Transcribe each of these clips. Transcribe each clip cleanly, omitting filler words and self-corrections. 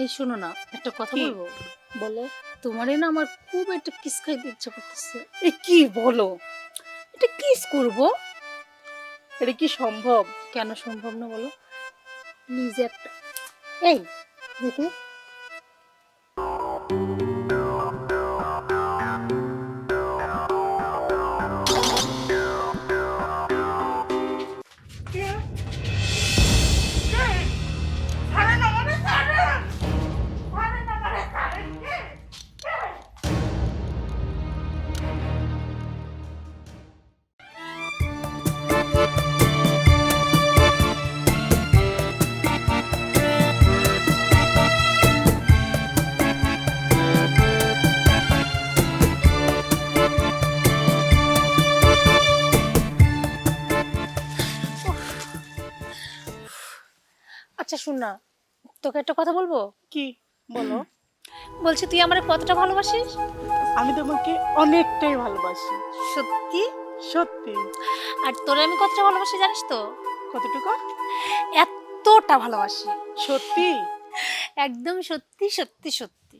এই শোনো না, একটা কথা কি? বলবো। বলো। তোমারে না আমার খুব একটা কিস খাইতে ইচ্ছা করতেছে। এ কি বলো? এটা কিস করব? এটা কি সম্ভব? কেন সম্ভব না বলো? প্লিজ একটা। এই দেখি। আচ্ছা শোন না, তোকে একটা কথা বলবো। কি? বলো। বলছি তুই আমার কতটা ভালোবাসিস? আমি তোমাকে অনেকটাই ভালোবাসি। সত্যি? সত্যি। আর তোরে আমি কতটা ভালোবাসি জানিস তো? কতটুকু? এতটা ভালোবাসি। সত্যি? একদম সত্যি সত্যি সত্যি।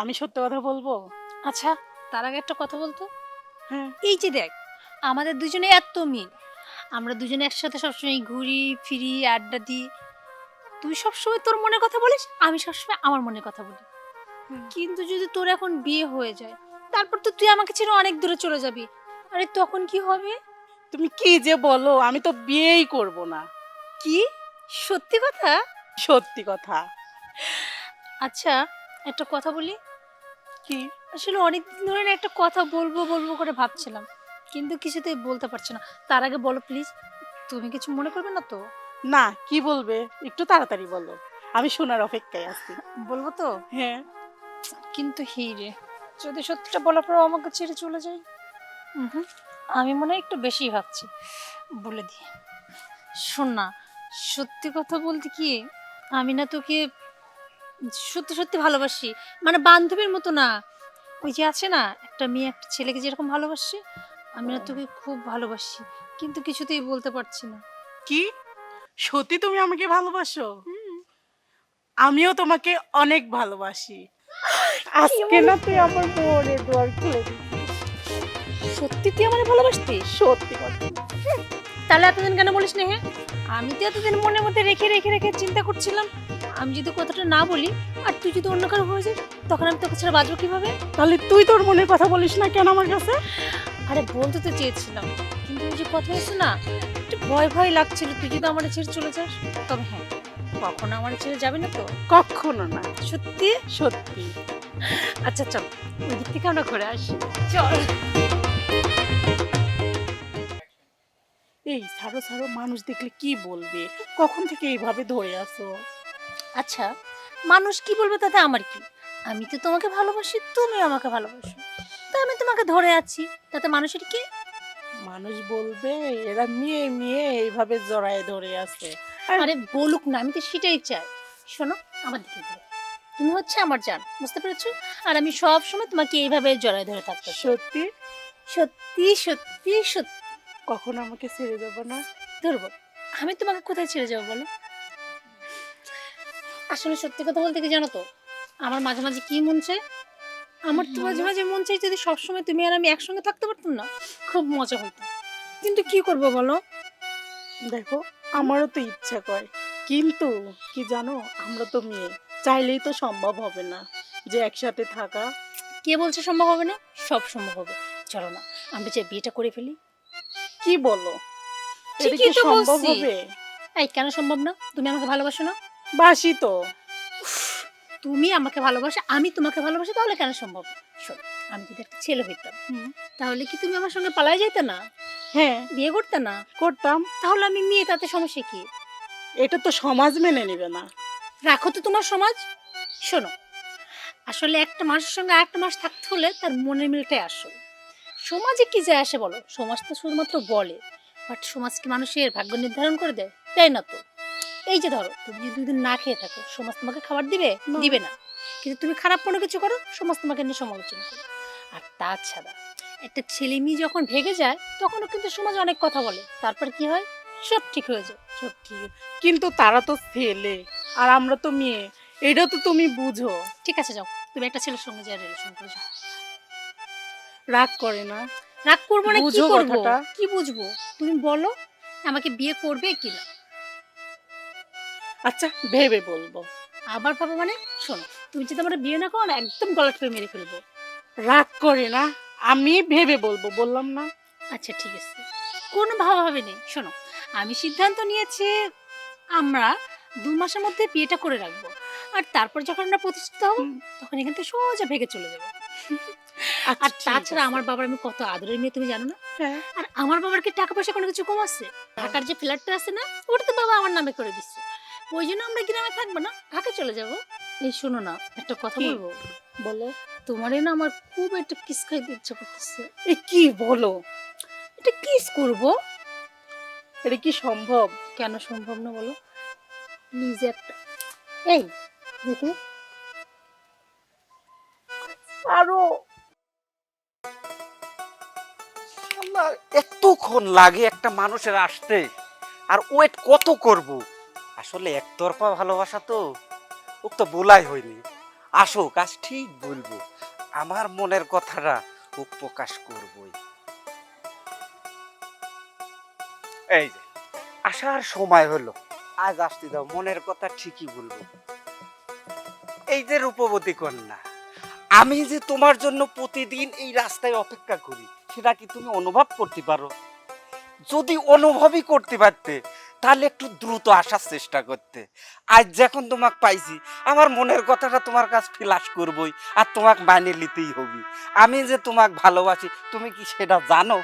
আমি সত্য কথা বলবো? আচ্ছা, তার আগে একটা কথা বলতো। হ্যাঁ। এই যে দেখ, আমাদের দুজনে এত মিল, আমরা দুজনে একসাথে সবসময় ঘুরি ফিরি আড্ডা দিই। তুই সবসময় তোর মনের কথা বলিস, আমি সবসময় আমার মনের কথা বলি। কিন্তু যদি তোর এখন বিয়ে হয়ে যায়, তারপর তো তুই আমাকে ছেড়ে অনেক দূরে চলে যাবি। আরে তখন কি হবে? তুমি কি যে বলো, আমি তো বিয়েই করব না। কি? সত্যি কথা? সত্যি কথা। আচ্ছা, একটা কথা বলি। কি? আসলে অনেকদিন ধরে না একটা কথা বলবো বলবো করে ভাবছিলাম, কিন্তু কিছুতেই বলতে পারছি না। তার আগে বলো প্লিজ, তুমি কিছু মনে করবে না তো? না, কি বলবে? একটু তাড়াতাড়ি বলো, আমি শোনার অপেক্ষায় আছি। বলবো তো, হ্যাঁ। কিন্তু হিরে, যদি সত্যিটা বলার পর আমাকে ছেড়ে চলে যায়। হুম, আমি মনে হয় একটু বেশি ভাবছি। বলে দিই, শোন না, সত্যি কথা বলতে কি, আমি না তোকে সত্যি সত্যি ভালোবাসি। মানে বান্ধবীর মতো না, ওই যে আছে না একটা মেয়ে একটা ছেলেকে যেরকম ভালোবাসে, আমি না তোকে খুব ভালোবাসি, কিন্তু কিছুতেই বলতে পারছি না। কি? সত্যি তুমি আমাকে ভালোবাসো? আমিও তোমাকে অনেক ভালোবাসি। কি আজকে না বলিস তুই তুই? আমার মনের দুয়ার খুলে দিছিস। সত্যি তুই আমার ভালোবাসতিস? সত্যি কথা। তাহলে এতদিন কেন বলিস না? হ্যাঁ, আমি তো এতদিন মনের মধ্যে রেখে রেখে রেখে চিন্তা করছিলাম, আমি যদি কথাটা না বলি আর তুই যদি অন্য কারো হয়ে যাস, তখন আমি তোকে ছাড়া বাঁচবো কিভাবে? তাহলে তুই তোর মনের কথা বলিস না কেন আমার কাছে? আরে বলতে তো চেয়েছিলাম, কিন্তু ওই যে কথা হয়েছে না, একটু ভয় ভয় লাগছিল তুই যদি আমার ছেড়ে চলে যাস। তবে হ্যাঁ, কখনো আমার ছেড়ে যাবে না তো? কখনো না। সত্যি? সত্যি। আচ্ছা চল, ওই দিক থেকে আমরা ঘুরে আসি। চল। এই ছাড়ো ছাড়ো, মানুষ দেখলে কি বলবে? কখন থেকে এইভাবে ধরে আছো? আচ্ছা, মানুষ কি বলবে তাতে আমার কি? আমি তো তোমাকে ভালোবাসি, তুমি আমাকে ভালোবাসো, তো আমি তোমাকে ধরে আছি, তাতে মানুষের কি? মানুষ বলবে এরা মেয়ে মেয়ে এইভাবে জড়ায় ধরে আছে। আর আরে বলুক না, আমি তো সেটাই চাই। শোনো, আমার দিকে ঘুরো। তুমি হচ্ছে আমার জান, বুঝতে পেরেছো? আর আমি সব সময় তোমাকে এইভাবে জড়ায় ধরে থাকতে চাই। সত্যি? সত্যি সত্যি সত্যি। কখন আমাকে ছেড়ে যাবো না? ধরবো, আমি তোমাকে কোথায় ছেড়ে যাবো বলো? আসলে সত্যি কথা বলতে কি জানো তো, আমার মাঝে মাঝে কি মন চায়, আমার তো মাঝে বলো। মাঝে মন চাই যদি সবসময় তুমি আর আমি একসঙ্গে থাকতে পারতাম না, খুব মজা হতো। কিন্তু কি করবো বলো? দেখো, আমারও তো ইচ্ছা করে, কিন্তু কি জানো, আমরা তো মেয়ে, চাইলেই তো সম্ভব হবে না যে একসাথে থাকা। কে বলছে সম্ভব হবে না? সব সম্ভব হবে। চলো না, আমরা যে বিয়েটা করে ফেলি। কি বলো? এটা কি ঠিকই তো সম্ভব বলছি। হবে? এই কেন সম্ভব না? তুমি আমাকে ভালোবাসো না? বাসি তো। তুমি আমাকে ভালোবাসো, আমি তোমাকে ভালোবাসি, তাহলে কেন সম্ভব? শোনো, আমি যদি একটা ছেলে হইতাম, হুম। তাহলে কি তুমি আমার সঙ্গে পালাই যাইতে না? হ্যাঁ, বিয়ে করতে না? করতাম। তাহলে আমি মেয়ে, তাতে সমস্যা কি? এটা তো সমাজ মেনে নেবে না। রাখো তো তোমার সমাজ। শোনো, আসলে একটা মানুষের সঙ্গে আরেকটা মানুষ থাকতে হলে তার মনের মিলটাই আসল। সমাজে কি যায় আসে বলো? সমাজ তো শুধুমাত্র বলে, বাট সমাজ কি মানুষের ভাগ্য নির্ধারণ করে দেয়? তাই না তো। এই যে ধরো, তুমি যদি 2 দিন না খেয়ে থাকো, সমাজ তোমাকে খাবার দিবে? না। দিবে না। কিন্তু তুমি খারাপ কোনো কিছু করো, সমাজ তোমাকে নিয়ে সমালোচনা করে। আর তাছাড়া একটা ছেলে মেয়ে যখন ভেগে যায়, তখনও কিন্তু সমাজ অনেক কথা বলে, তারপর কি হয়? সব ঠিক হয়ে যায়। সত্যি। কিন্তু তারা তো ছেলে আর আমরা তো মেয়ে, এটা তো তুমি বুঝো। ঠিক আছে যাও, তুমি একটা ছেলের সঙ্গে যা রিলেশন করে যাও। রাগ করে না? রাগ করবো না, কি বুঝো করবো? কথাটা। কি বুঝবো? তুমি বলো আমাকে বিয়ে করবে কি না? আচ্ছা ভেবে বলবো। আবার ভাবো মানে? শোনো, তুমি যদি আমার বিয়ে না করো না, একদম গলা টিপে মেরে ফেলবো। রাগ করে না, আমি ভেবে বলবো, বললাম না? আচ্ছা ঠিক আছে, কোনো ভাবাভাবি নেই। শোনো, আমি সিদ্ধান্ত নিয়েছি আমরা 2 মাসের মধ্যে বিয়েটা করে রাখবো। আর তারপর যখন আমরা প্রতিষ্ঠিত হব, তখন এখান থেকে সোজা ভেগে চলে যাবো। আচ্ছা আর ঠিক তাছাড়া আছে। আমার বাবার আমি কত আদরের মেয়ে, তুমি জানো না? হ্যাঁ। আর আমার বাবার কি টাকা পয়সা কোনো কিছু কম আছে? ঢাকার যে ফ্ল্যাটটা আছে না, ওটা তো বাবা আমার নামে করে দিচ্ছে। ওই জন্য আমরা গ্রামে থাকবো না, ঢাকা চলে যাব। এই শোনো না, একটা কথা কি? বলবো? বলো। তোমারে না আমার খুব একটা কিস খাইতে ইচ্ছা করতেছে। এ কি বলো? এটা কিস করবো? এটা কি সম্ভব? কেন সম্ভব না বলো? প্লিজ একটা, এই দেখি। আরো শালা এতক্ষণ লাগে একটা মানুষের আসতে, আর ওয়েট কত করব? আসলে একতরফা ভালোবাসা তো, ও তো বলাই হয়নি। আসো কাজ ঠিক বলবো, আমার মনের কথাটা ও প্রকাশ করবই। এই যে আসার সময় হলো, আজ আসতে দাও, মনের কথা ঠিকই বলবো। এই যে রূপবতী কন্যা, আমি যে তোমার জন্য প্রতিদিন এই রাস্তায় অপেক্ষা করি, সেটা কি তুমি অনুভব করতে পারো? যদি অনুভবই করতে পারতে, তাহলে একটু দ্রুত আসার চেষ্টা করতে। আজ যখন তোমাকে পাইছি, আমার মনের কথাটা তোমার কাছে ফ্ল্যাশ করবই, আর তোমাকে মানে নিতেই হবে। আমি যে তোমাকে ভালোবাসি, তুমি কি সেটা জানো?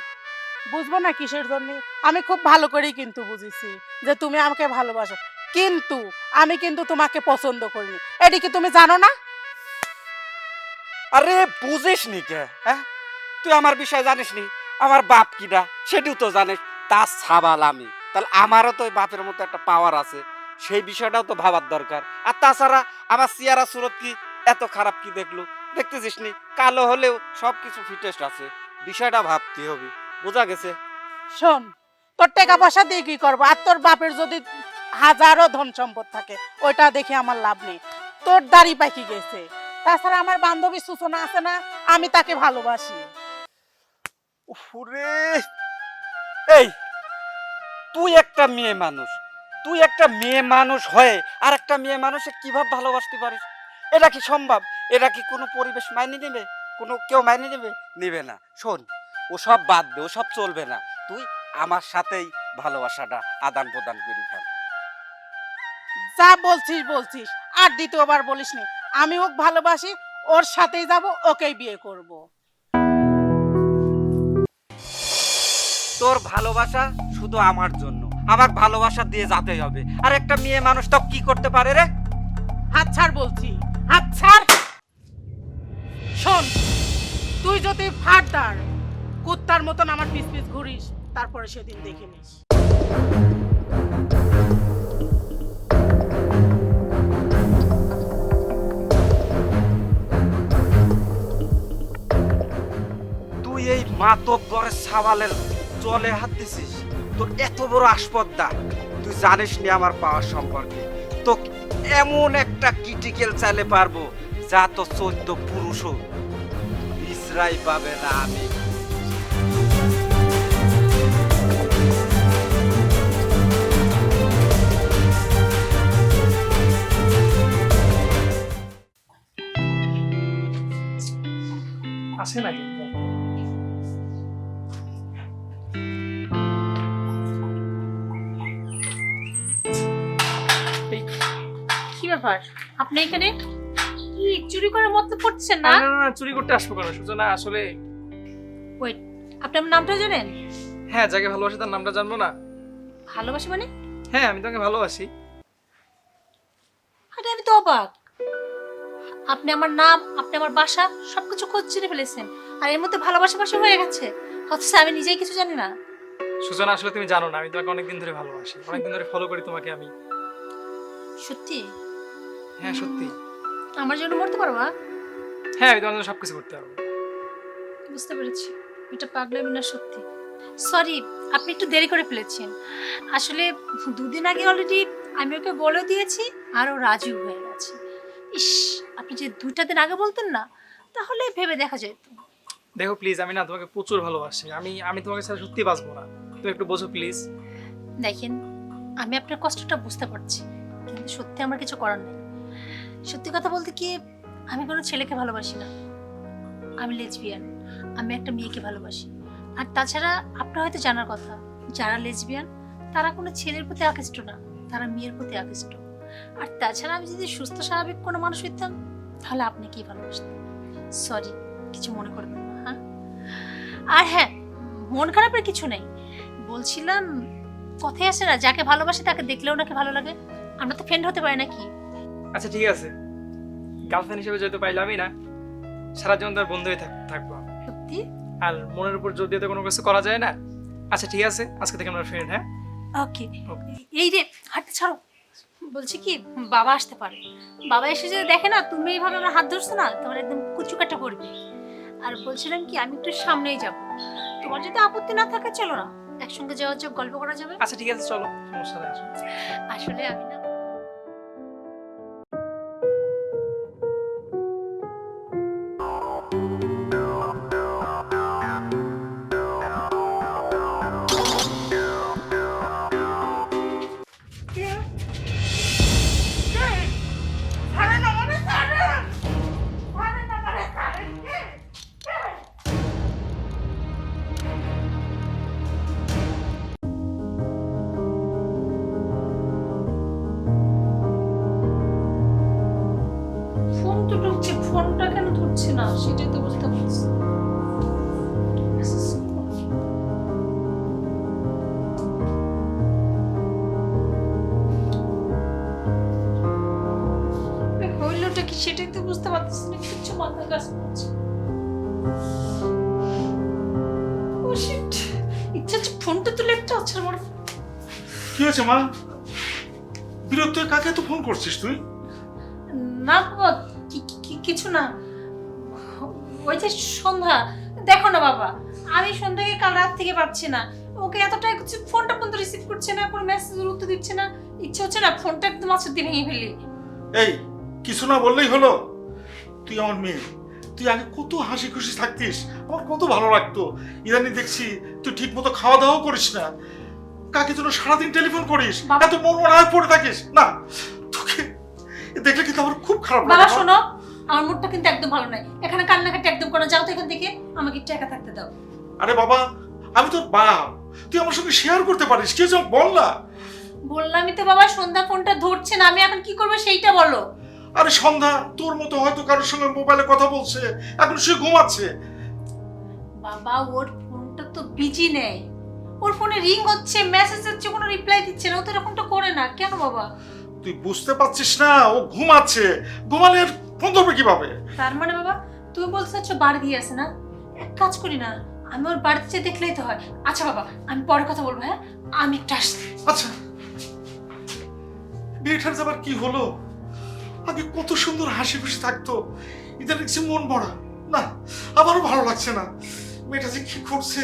বুঝবো না কিসের জন্য? আমি খুব ভালো করেই কিন্তু বুঝেছি যে তুমি আমাকে ভালোবাসো, কিন্তু আমি কিন্তু তোমাকে পছন্দ করিনি। এটি কি তুমি জানো না? আরে বুঝিস নি কে? হ্যাঁ, তুই আমার বিষয় জানিস নি? আমার বাপ কিনা সেটিও তো জানিস। তা সাবাল আমি, তাহলে আমারও তো ওই বাপের মতো একটা পাওয়ার আছে, সেই বিষয়টাও তো ভাবার দরকার। আর তাছাড়া আমার চেহারা সুরত কি এত খারাপ কি দেখলো? দেখতেছিস নি, কালো হলেও সবকিছু ফিটেস্ট আছে। বিষয়টা ভাবতে হবে, বোঝা গেছে? শোন, তোর টাকা পয়সা দিয়ে কি করবো? আর তোর বাপের যদি হাজারো ধন সম্পদ থাকে, ওইটা দেখে আমার লাভ নেই। তোর দাড়ি পাকি গেছে। তাছাড়া আমার বান্ধবী সূচনা আছে না, আমি তাকে ভালোবাসি। ওরে, এই তুই একটা মেয়ে মানুষ, তুই একটা মেয়ে মানুষ হয়ে আর একটা মেয়ে মানুষে কিভাবে ভালোবাসতে পারিস? এটা কি সম্ভব? এটা কি কোনো পরিবেশ মাইনে নেবে? কোনো কেউ মাইনে নেবে? নেবে না। শোন, ওসব বাদ দে, ওসব চলবে না। তুই আমার সাথেই ভালোবাসাটা আদান প্রদান করি ফেল। যা বলছিস বলছিস, আর দ্বিতীয়বার বলিস নি। আমি ওকে ভালোবাসি, ওর সাথেই যাব, ওকেই বিয়ে করব। তোর ভালোবাসা শুধু আমার জন্য, আমার ভালোবাসা দিয়ে যেতেই হবে। আর একটা মেয়ে মানুষ তো কি করতে পারে রে? হাত ছাড় বলছি, হাত ছাড়। শোন, তুই যদি ফারদার কুত্তার মতন আমার পিছ পিছ ঘুরিস, তারপরে সেদিন দেখে নিস। তুই এই মাতব্বরের সাওয়ালের জলে হাত দিছিস? তোর এত বড় আসপদ্দা, তুই জানিস নি আমার পাওয়ার সম্পর্কে। তো এমন একটা ক্রিটিক্যাল চাইলে পারবো, যা তো 14 পুরুষও ইসরাই পাবে না। আমি আসে না কিন্তু। কি ব্যাপার, আপনি এখানে কি চুরি করার মতো পড়ছেন না? না না না, চুরি করতে আসবো কেন সুজনা? আসলে ওয়েট, আপনি আমার নামটা জানেন? হ্যাঁ, যাকে ভালোবাসি তার নামটা জানবো না? ভালোবাসি মানে? হ্যাঁ, আমি তোমাকে ভালোবাসি। আরে আমি তো অবাক, আপনি আমার নাম, আপনি আমার বাসা সবকিছু খোঁজ চিনে ফেলেছেন, আর এর মধ্যে ভালোবাসা বাসা হয়ে গেছে, অথচ আমি নিজেই কিছু জানি না। সুজনা, আসলে তুমি জানো না, আমি তোমাকে অনেকদিন ধরে ভালোবাসি, অনেকদিন ধরে ফলো করি তোমাকে আমি। সত্যি? হ্যাঁ সত্যি। আমার জন্য মরতে পারবা? হ্যাঁ, আমি তোমার জন্য সবকিছু করতে পারবো। বুঝতে পেরেছি, এটা পাগলামি না সত্যি। সরি, আপনি একটু দেরি করে ফেলেছেন। আসলে 2 দিন আগে অলরেডি আমি ওকে বলে দিয়েছি, আর ও রাজি হয়ে গেছে। আপনি যে 2টা দিন আগে বলতেন না, তাহলে ভেবে দেখা যেত। দেখো প্লিজ, আমি না তোমাকে প্রচুর ভালোবাসি। আমি তোমাকে ছাড়া সত্যি বাঁচবো না। তুমি একটু বোঝো প্লিজ। দেখেন, আমি আপনার কষ্টটা বুঝতে পারছি, কিন্তু সত্যি আমার কিছু করার নেই। সত্যি কথা বলতে কি, আমি কোনো ছেলেকে ভালোবাসি না। আমি লেসবিয়ান। আমি একটা মেয়েকে ভালোবাসি। আর তাছাড়া আপনার হয়তো জানার কথা, যারা লেসবিয়ান তারা কোনো ছেলের প্রতি আকৃষ্ট না, তারা মেয়ের প্রতি আকৃষ্ট। আর তাছাড়া আমি যদি সুস্থ স্বাভাবিক কোনো মানুষ হইতাম, তাহলে আপনি কি ভালোবাসতেন। সরি, কিছু মনে করবেন না, হ্যাঁ? আর হ্যাঁ, মন খারাপের কিছু নেই। বলছিলাম, কথাই আছে না, যাকে ভালোবাসে তাকে দেখলেও নাকি ভালো লাগে। আমরা তো ফ্রেন্ড হতে পারি নাকি? আচ্ছা ঠিক আছে, গার্লফ্রেন্ড হিসেবে যেহেতু পাইলামই না, সারা জীবন তার বন্ধু হয়ে থাকবো আমি। সত্যি? আর মনের উপর জোর দিয়ে তো কোনো কিছু করা যায় না। আচ্ছা ঠিক আছে, আজকে থেকে আমরা ফ্রেন্ড, হ্যাঁ? ওকে। এই রে, হাতটা ছাড়ো। বলছি কি, বাবা আসতে পারে। বাবা এসে যদি দেখে না তুমি এইভাবে আমার হাত ধরছো না, তোমার একদম কুচুকাটা করবে। আর বলছিলাম কি, আমি একটু সামনেই যাব। তোমার যদি আপত্তি না থাকে চলো না, একসঙ্গে যাওয়ার যোগ গল্প করা যাবে। আচ্ছা ঠিক আছে, চলো, সমস্যা নেই। আসলে আমি না, ফোন তো ঢুকছে, ফোনটা কেন ধরছে না সেটাই তো বুঝতে পারছি। হইলোটা কি সেটাই তো বুঝতে পারতেছি না, কিছু মাথা কাজ করছে। ও শিট, ইচ্ছা হচ্ছে ফোনটা তুলে একটা আছে আমার। কি হয়েছে মা? বিরক্ত হয়ে কাকে তো ফোন করছিস তুই? না বাবা, কিছু না। ওই যে সন্ধ্যা, দেখো না বাবা, আমি সন্ধ্যাকে কাল রাত থেকে পাচ্ছি না। ওকে এতটাই কিছু, ফোনটা পর্যন্ত রিসিভ করছে না, কোনো মেসেজের উত্তর দিচ্ছে না। ইচ্ছে হচ্ছে না ফোনটা একদম আছর দিয়ে ভেঙে ফেলি। এই, কিছু না বললেই হলো? তুই আমার মেয়ে, তুই আগে কত হাসি খুশি থাকতিস, আমার কত ভালো লাগতো। ইদানি দেখছি তুই ঠিক মতো খাওয়া দাওয়াও করিস না, কাকে যেন সারাদিন টেলিফোন করিস, বাবা- এত মন মনে পড়ে থাকিস না। তোকে দেখলে কিন্তু আমার খুব খারাপ বাবা লাগে। শোনো, আমার মুডটা কিন্তু একদম ভালো নাই। এখানে কান্নাকাটি একদম করো, যাও তো এখান থেকে, আমাকে একটু একা থাকতে দাও। আরে বাবা, আমি তোর বাপ, তুই আমার সঙ্গে শেয়ার করতে পারিস, কেউ যেন বল না। বললামই তো বাবা, সন্ধ্যা ফোনটা ধরছে না, আমি এখন কি করবো সেইটা বলো। আরে সন্ধ্যা তোর মতো হয়তো কারোর সঙ্গে মোবাইলে কথা বলছে, এখন সে ঘুমাচ্ছে। বাবা, ওর ফোনটা তো বিজি নেই, ওর ফোনে রিং হচ্ছে, মেসেজ হচ্ছে, কোনো রিপ্লাই দিচ্ছে না। ও তো এরকমটা করে না কেন বাবা? তুই বুঝতে পারছিস না, ও ঘুমাচ্ছে, ঘুমালে আর ফোন ধরবে কিভাবে? তার মানে বাবা, তুমি বলতে চাচ্ছ বাড়ি দিয়ে আছে না? এক কাজ করি না, আমি ওর বাড়িতে যেয়ে দেখলেই তো হয়। আচ্ছা বাবা, আমি পরে কথা বলবো, হ্যাঁ? আমি একটু আসছি। আচ্ছা, বিয়েটার আবার কি হলো? আগে কত সুন্দর হাসি খুশি থাকতো, এটা দেখছি মন ভরা না, আমারও ভালো লাগছে না। মেয়েটা যে কি করছে।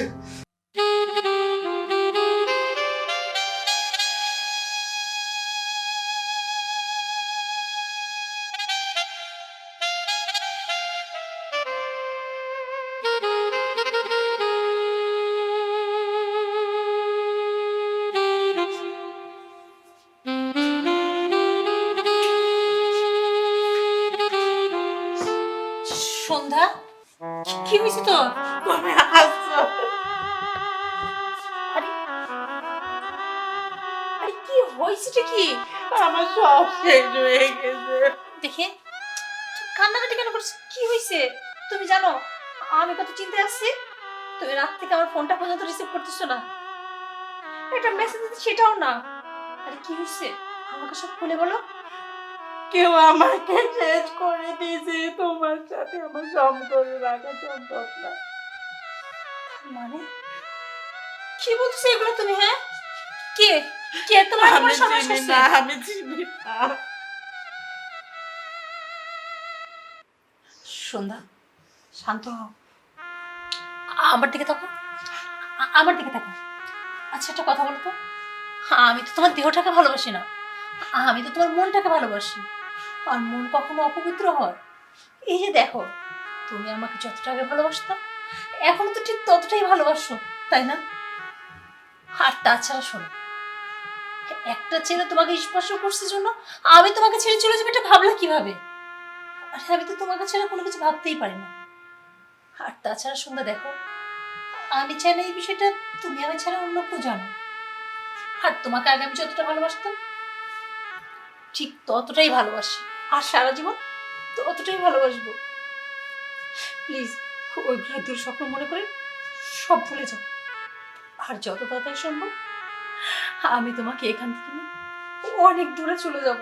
সন্ধ্যা, কি হয়েছে তোর? তুমি হাসছো? আরে আরে কি হয়েছেটা কি? আমার সব শেষ হয়ে গেছে। দেখে তুই কান্নাকাটি কেন করছিস? কি হয়েছে? তুমি জানো আমি কত চিন্তায় আছি। তুমি রাত থেকে আমার ফোনটা পর্যন্ত রিসিভ করতেছো না, একটা মেসেজ দিতে সেটাও না। আরে কি হয়েছে আমাকে সব খুলে বলো। কেউ আমাকে শেষ করে দিয়েছে, তোমার সাথে আমার সম্পর্ক রাখা সম্ভব না। মানে কি বলছো এগুলো তুমি? হ্যাঁ, কে কে তোমার আমি এত সাহস চিনি করছে? না, আমি চিনি না। সন্ধ্যা, শান্ত হও, আমার দিকে তাকো, আমার দিকে তাকো। আচ্ছা একটা কথা বলো তো, আমি তো তোমার দেহটাকে ভালোবাসি না, আমি তো তোমার মনটাকে ভালোবাসি। আর মন কখনো অপবিত্র হয়? এই যে দেখো, তুমি আমাকে যতটা আগে ভালোবাসতো এখন তো ঠিক ততটাই ভালোবাসো, তাই না? আর তাছাড়া শোনো, একটা ছেলে তোমাকে স্পর্শ করছে জন্য আমি তোমাকে ছেড়ে চলে যাবো, এটা ভাবলা কিভাবে? আর আমি তো তোমাকে ছাড়া কোনো কিছু ভাবতেই পারি না। আর তাছাড়া সন্ধ্যা দেখো, আমি চাই না এই বিষয়টা তুমি আমি ছাড়া অন্য কেউ জানো। আর তোমাকে আগে আমি যতটা ভালোবাসতাম ঠিক ততটাই ভালোবাসি, আর সারা জীবন ততটাই ভালোবাসবো। প্লিজ ওইগুলো দূর স্বপ্ন মনে করে সব ভুলে যাও। আর যত তাড়াতাড়ি সম্ভব আমি তোমাকে এখান থেকে নিয়ে অনেক দূরে চলে যাব।